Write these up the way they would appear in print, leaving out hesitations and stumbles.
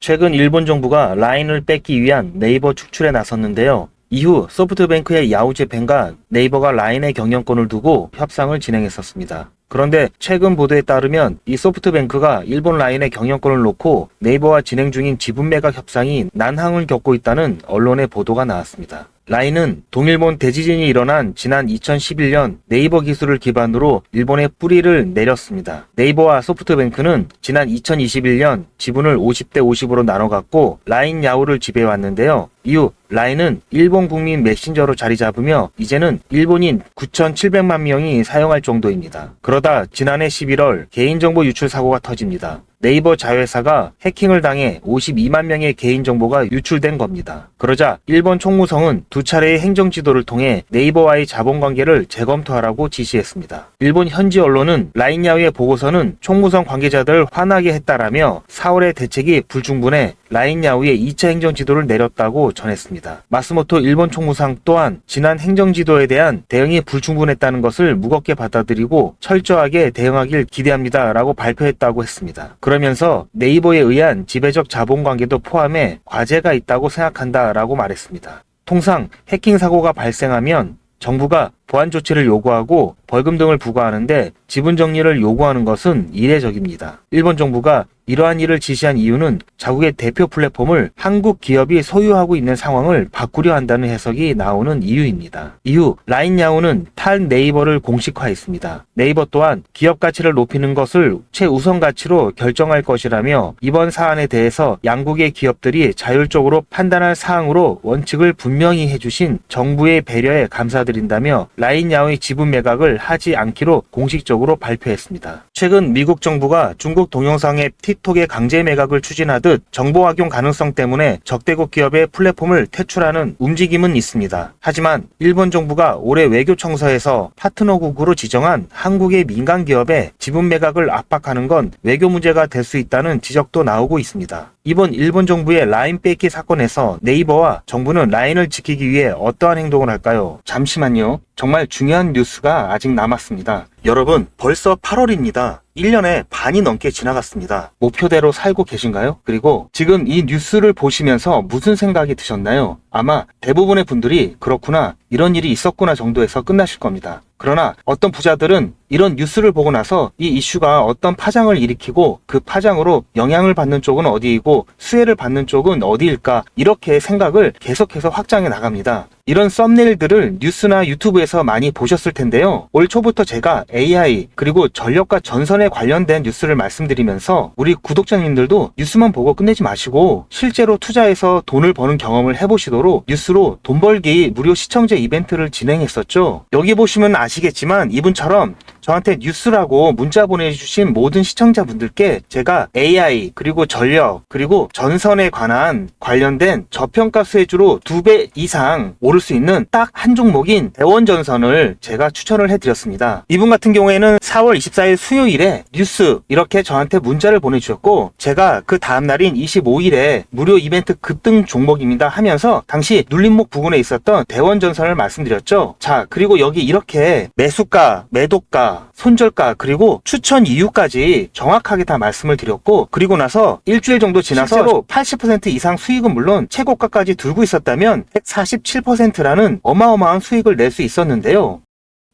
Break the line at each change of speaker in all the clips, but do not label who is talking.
최근 일본 정부가 라인을 뺏기 위한 네이버 축출에 나섰는데요. 이후 소프트뱅크의 야후제펜과 네이버가 라인의 경영권을 두고 협상을 진행했었습니다. 그런데 최근 보도에 따르면 이 소프트뱅크가 일본 라인의 경영권을 놓고 네이버와 진행 중인 지분 매각 협상이 난항을 겪고 있다는 언론의 보도가 나왔습니다. 라인은 동일본 대지진이 일어난 지난 2011년 네이버 기술을 기반으로 일본에 뿌리를 내렸습니다. 네이버와 소프트뱅크는 지난 2021년 지분을 50대 50으로 나눠 갖고 라인 야후를 지배해왔는데요. 이후 라인은 일본 국민 메신저로 자리 잡으며 이제는 일본인 9,700만 명이 사용할 정도입니다. 그러다 지난해 11월 개인정보 유출 사고가 터집니다. 네이버 자회사가 해킹을 당해 52만 명의 개인정보가 유출된 겁니다. 그러자 일본 총무성은 두 차례의 행정지도를 통해 네이버와의 자본관계를 재검토하라고 지시했습니다. 일본 현지 언론은 라인 야후의 보고서는 총무성 관계자들을 화나게 했다라며 4월의 대책이 불충분해 라인 야후의 2차 행정지도를 내렸다고 전했습니다. 마스모토 일본 총무상 또한 지난 행정지도에 대한 대응이 불충분했다는 것을 무겁게 받아들이고 철저하게 대응하길 기대합니다 라고 발표했다고 했습니다. 그러면서 네이버에 의한 지배적 자본관계도 포함해 과제가 있다고 생각한다 라고 말했습니다. 통상 해킹 사고가 발생하면 정부가 보안 조치를 요구하고 벌금 등을 부과하는데 지분 정리를 요구하는 것은 이례적입니다. 일본 정부가 이러한 일을 지시한 이유는 자국의 대표 플랫폼을 한국 기업이 소유하고 있는 상황을 바꾸려 한다는 해석이 나오는 이유입니다. 이후 라인 야후는 탈 네이버를 공식화했습니다. 네이버 또한 기업 가치를 높이는 것을 최우선 가치로 결정할 것이라며 이번 사안에 대해서 양국의 기업들이 자율적으로 판단할 사항으로 원칙을 분명히 해주신 정부의 배려에 감사드린다며 라인 야후의 지분 매각을 하지 않기로 공식적으로 발표했습니다. 최근 미국 정부가 중국 동영상 앱 틱톡의 강제 매각을 추진하듯 정보 악용 가능성 때문에 적대국 기업의 플랫폼을 퇴출하는 움직임은 있습니다. 하지만 일본 정부가 올해 외교청서에서 파트너국으로 지정한 한국의 민간 기업의 지분 매각을 압박하는 건 외교 문제가 될 수 있다는 지적도 나오고 있습니다. 이번 일본 정부의 라인 뺏기 사건에서 네이버와 정부는 라인을 지키기 위해 어떠한 행동을 할까요? 잠시만요. 정말 중요한 뉴스가 아직 남았습니다. 여러분, 벌써 8월입니다. 1년에 반이 넘게 지나갔습니다. 목표대로 살고 계신가요? 그리고 지금 이 뉴스를 보시면서 무슨 생각이 드셨나요? 아마 대부분의 분들이 그렇구나, 이런 일이 있었구나 정도에서 끝나실 겁니다. 그러나 어떤 부자들은 이런 뉴스를 보고 나서 이 이슈가 어떤 파장을 일으키고 그 파장으로 영향을 받는 쪽은 어디이고 수혜를 받는 쪽은 어디일까, 이렇게 생각을 계속해서 확장해 나갑니다. 이런 썸네일들을 뉴스나 유튜브에서 많이 보셨을 텐데요. 올 초부터 제가 AI 그리고 전력과 전선에 관련된 뉴스를 말씀드리면서 우리 구독자님들도 뉴스만 보고 끝내지 마시고 실제로 투자해서 돈을 버는 경험을 해보시도록 뉴스로 돈 벌기 무료 시청제 이벤트를 진행했었죠. 여기 보시면 아시겠지만 이분처럼 저한테 뉴스라고 문자 보내주신 모든 시청자분들께 제가 AI 그리고 전력 그리고 전선에 관련된 저평가 수혜주로 2배 이상 오를 수 있는 딱 한 종목인 대원전선을 제가 추천을 해드렸습니다. 이분 같은 경우에는 4월 24일 수요일에 뉴스 이렇게 저한테 문자를 보내주셨고 제가 그 다음날인 25일에 무료 이벤트 급등 종목입니다 하면서 당시 눌림목 부근에 있었던 대원전선을 말씀드렸죠. 자, 그리고 여기 이렇게 매수가, 매도가, 손절가 그리고 추천 이유까지 정확하게 다 말씀을 드렸고, 그리고 나서 일주일 정도 지나서 실제로 80% 이상 수익은 물론 최고가까지 들고 있었다면 147%라는 어마어마한 수익을 낼 수 있었는데요.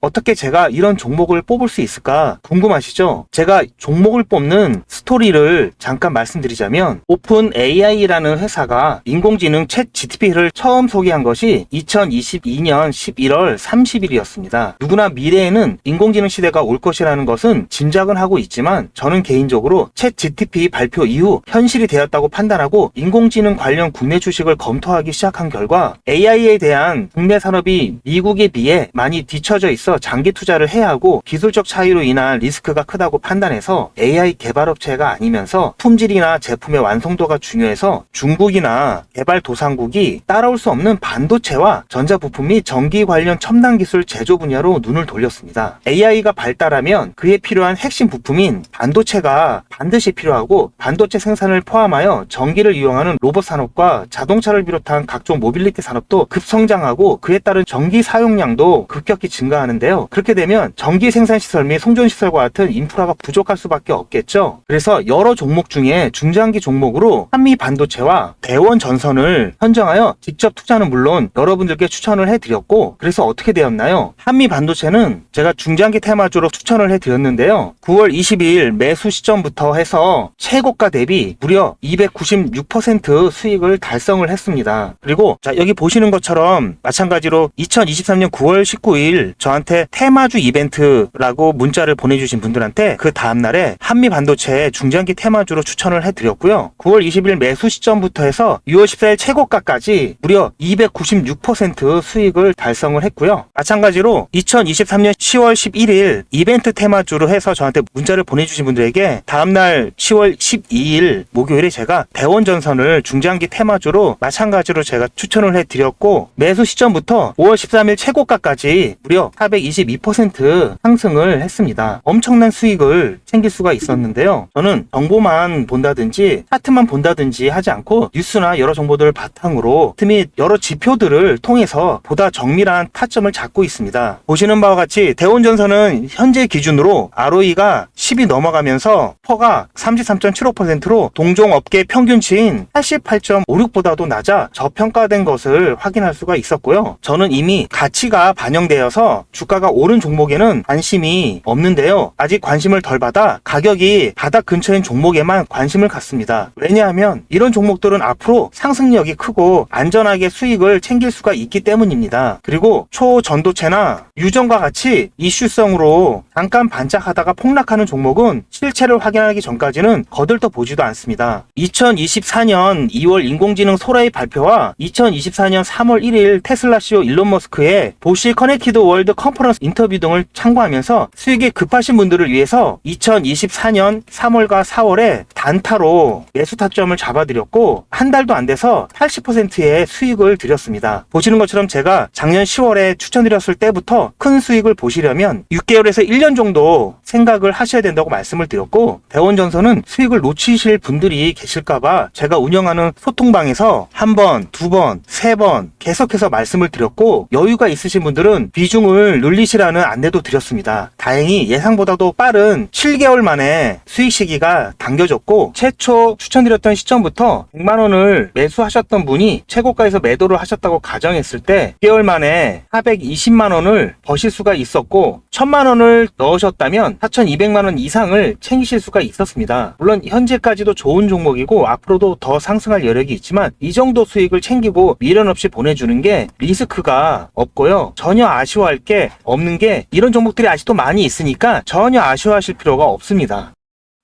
어떻게 제가 이런 종목을 뽑을 수 있을까 궁금하시죠? 제가 종목을 뽑는 스토리를 잠깐 말씀드리자면, 오픈 AI라는 회사가 인공지능 챗 GTP를 처음 소개한 것이 2022년 11월 30일이었습니다. 누구나 미래에는 인공지능 시대가 올 것이라는 것은 짐작은 하고 있지만 저는 개인적으로 챗 GTP 발표 이후 현실이 되었다고 판단하고 인공지능 관련 국내 주식을 검토하기 시작한 결과 AI에 대한 국내 산업이 미국에 비해 많이 뒤처져 있어 장기 투자를 해야 하고 기술적 차이로 인한 리스크가 크다고 판단해서 AI 개발업체가 아니면서 품질이나 제품의 완성도가 중요해서 중국이나 개발도상국이 따라올 수 없는 반도체와 전자부품 및 전기 관련 첨단 기술 제조 분야로 눈을 돌렸습니다. AI가 발달하면 그에 필요한 핵심 부품인 반도체가 반드시 필요하고 반도체 생산을 포함하여 전기를 이용하는 로봇 산업과 자동차를 비롯한 각종 모빌리티 산업도 급성장하고 그에 따른 전기 사용량도 급격히 증가하는 많은데요. 그렇게 되면 전기 생산시설 및 송전시설과 같은 인프라가 부족할 수밖에 없겠죠. 그래서 여러 종목 중에 중장기 종목으로 한미반도체와 대원전선을 선정하여 직접 투자는 물론 여러분들께 추천을 해드렸고, 그래서 어떻게 되었나요? 한미반도체는 제가 중장기 테마주로 추천을 해드렸는데요. 9월 22일 매수 시점부터 해서 최고가 대비 무려 296% 수익을 달성을 했습니다. 그리고 자, 여기 보시는 것처럼 마찬가지로 2023년 9월 19일 저한테 테마주 이벤트라고 문자를 보내주신 분들한테 그 다음날에 한미반도체 중장기 테마주로 추천을 해드렸고요. 9월 20일 매수 시점부터 해서 6월 14일 최고가까지 무려 296% 수익을 달성을 했고요. 마찬가지로 2023년 10월 11일 이벤트 테마주로 해서 저한테 문자를 보내주신 분들에게 다음날 10월 12일 목요일에 제가 대원전선을 중장기 테마주로 마찬가지로 제가 추천을 해드렸고, 매수 시점부터 5월 13일 최고가까지 무려 422% 상승을 했습니다. 엄청난 수익을 챙길 수가 있었는데요. 저는 정보만 본다든지 차트만 본다든지 하지 않고 뉴스나 여러 정보들을 바탕으로 및 여러 지표들을 통해서 보다 정밀한 타점을 잡고 있습니다. 보시는 바와 같이 대원전선은 현재 기준으로 ROE가 10이 넘어가면서 퍼가 33.75%로 동종업계 평균치인 88.56보다도 낮아 저평가된 것을 확인할 수가 있었고요. 저는 이미 가치가 반영되어서 주가가 오른 종목에는 관심이 없는데요. 아직 관심을 덜 받아 가격이 바닥 근처인 종목에만 관심을 갖습니다. 왜냐하면 이런 종목들은 앞으로 상승력이 크고 안전하게 수익을 챙길 수가 있기 때문입니다. 그리고 초전도체나 유전과 같이 이슈성으로 잠깐 반짝하다가 폭락하는 종목은 실체를 확인하기 전까지는 거들떠 보지도 않습니다. 2024년 2월 인공지능 소라이 발표와 2024년 3월 1일 테슬라 CEO 일론 머스크의 보시 커넥티드 월드 컨퍼런스 인터뷰 등을 참고하면서 수익이 급하신 분들을 위해서 2024년 3월과 4월에 단타로 매수 타점을 잡아드렸고, 한 달도 안 돼서 80%의 수익을 드렸습니다. 보시는 것처럼 제가 작년 10월에 추천드렸을 때부터 큰 수익을 보시려면 6개월에서 1년 정도 생각을 하셔야 된다고 말씀을 드렸고, 대원전선은 수익을 놓치실 분들이 계실까봐 제가 운영하는 소통방에서 한 번, 두 번, 세 번 계속해서 말씀을 드렸고, 여유가 있으신 분들은 비중을 늘리시라는 안내도 드렸습니다. 다행히 예상보다도 빠른 7개월 만에 수익 시기가 당겨졌고, 최초 추천드렸던 시점부터 100만원을 매수하셨던 분이 최고가에서 매도를 하셨다고 가정했을 때 6개월 만에 420만원을 버실 수가 있었고, 1000만원을 넣으셨다면 4200만원 이상을 챙기실 수가 있었습니다. 물론 현재까지도 좋은 종목이고 앞으로도 더 상승할 여력이 있지만 이 정도 수익을 챙기고 미련 없이 보내주는 게 리스크가 없고요. 전혀 아쉬워할 게 없는 게, 이런 종목들이 아직도 많이 있으니까 전혀 아쉬워하실 필요가 없습니다.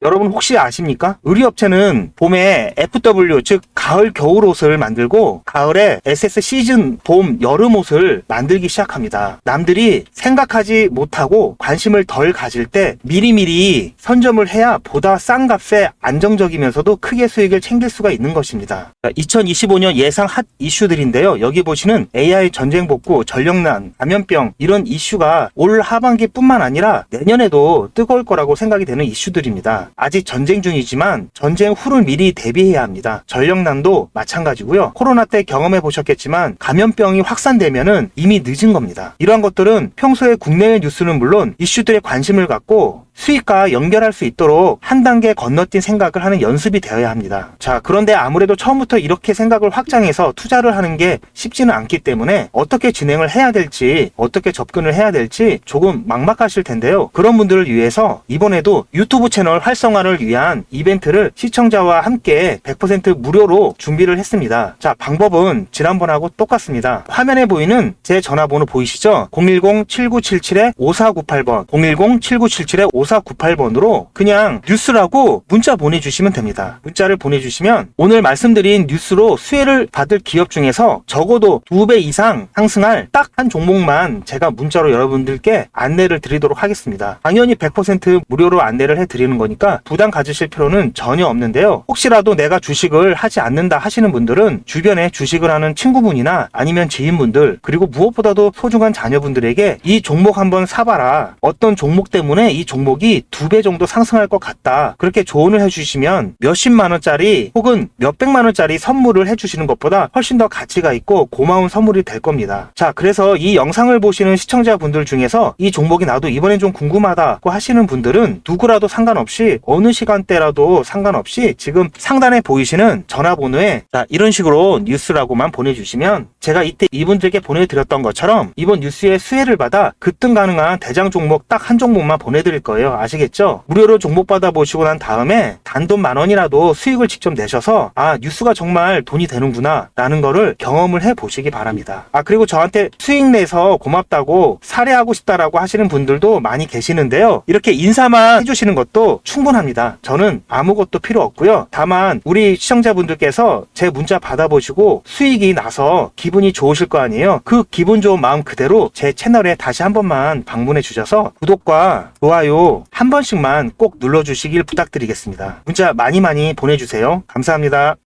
여러분 혹시 아십니까? 의류업체는 봄에 FW, 즉 가을 겨울 옷을 만들고 가을에 SS 시즌 봄 여름 옷을 만들기 시작합니다. 남들이 생각하지 못하고 관심을 덜 가질 때 미리미리 선점을 해야 보다 싼 값에 안정적이면서도 크게 수익을 챙길 수가 있는 것입니다. 2025년 예상 핫 이슈들인데요. 여기 보시는 AI 전쟁 복구, 전력난, 감염병, 이런 이슈가 올 하반기뿐만 아니라 내년에도 뜨거울 거라고 생각이 되는 이슈들입니다. 아직 전쟁 중이지만 전쟁 후를 미리 대비해야 합니다. 전력난도 마찬가지고요. 코로나 때 경험해 보셨겠지만 감염병이 확산되면은 이미 늦은 겁니다. 이러한 것들은 평소에 국내외 뉴스는 물론 이슈들에 관심을 갖고 수익과 연결할 수 있도록 한 단계 건너뛴 생각을 하는 연습이 되어야 합니다. 자, 그런데 아무래도 처음부터 이렇게 생각을 확장해서 투자를 하는 게 쉽지는 않기 때문에 어떻게 진행을 해야 될지, 어떻게 접근을 해야 될지 조금 막막하실 텐데요. 그런 분들을 위해서 이번에도 유튜브 채널 활성화를 위한 이벤트를 시청자와 함께 100% 무료로 준비를 했습니다. 자, 방법은 지난번하고 똑같습니다. 화면에 보이는 제 전화번호 보이시죠? 010-7977-5498번 010-7977-5498번으로 그냥 뉴스라고 문자 보내주시면 됩니다. 문자를 보내주시면 오늘 말씀드린 뉴스로 수혜를 받을 기업 중에서 적어도 2배 이상 상승할 딱 한 종목만 제가 문자로 여러분들께 안내를 드리도록 하겠습니다. 당연히 100% 무료로 안내를 해드리는 거니까 부담 가지실 필요는 전혀 없는데요. 혹시라도 내가 주식을 하지 않는다 하시는 분들은 주변에 주식을 하는 친구분이나 아니면 지인분들, 그리고 무엇보다도 소중한 자녀분들에게 이 종목 한번 사봐라, 어떤 종목 때문에 이 종목 종목이 2배 정도 상승할 것 같다, 그렇게 조언을 해주시면 몇십만 원짜리 혹은 몇백만 원짜리 선물을 해주시는 것보다 훨씬 더 가치가 있고 고마운 선물이 될 겁니다. 자, 그래서 이 영상을 보시는 시청자분들 중에서 이 종목이 나도 이번엔 좀 궁금하다고 하시는 분들은 누구라도 상관없이 어느 시간대라도 상관없이 지금 상단에 보이시는 전화번호에 자, 이런 식으로 뉴스라고만 보내주시면 제가 이때 이분들께 보내드렸던 것처럼 이번 뉴스의 수혜를 받아 급등 가능한 대장 종목 딱 한 종목만 보내드릴 거예요. 아시겠죠? 무료로 종목 받아보시고 난 다음에 단돈 10,000원이라도 수익을 직접 내셔서 아, 뉴스가 정말 돈이 되는구나 라는 거를 경험을 해보시기 바랍니다. 아, 그리고 저한테 수익 내서 고맙다고 사례하고 싶다라고 하시는 분들도 많이 계시는데요. 이렇게 인사만 해주시는 것도 충분합니다. 저는 아무것도 필요 없고요. 다만 우리 시청자분들께서 제 문자 받아보시고 수익이 나서 기분이 좋으실 거 아니에요. 그 기분 좋은 마음 그대로 제 채널에 다시 한 번만 방문해 주셔서 구독과 좋아요 한 번씩만 꼭 눌러주시길 부탁드리겠습니다. 문자 많이 보내주세요. 감사합니다.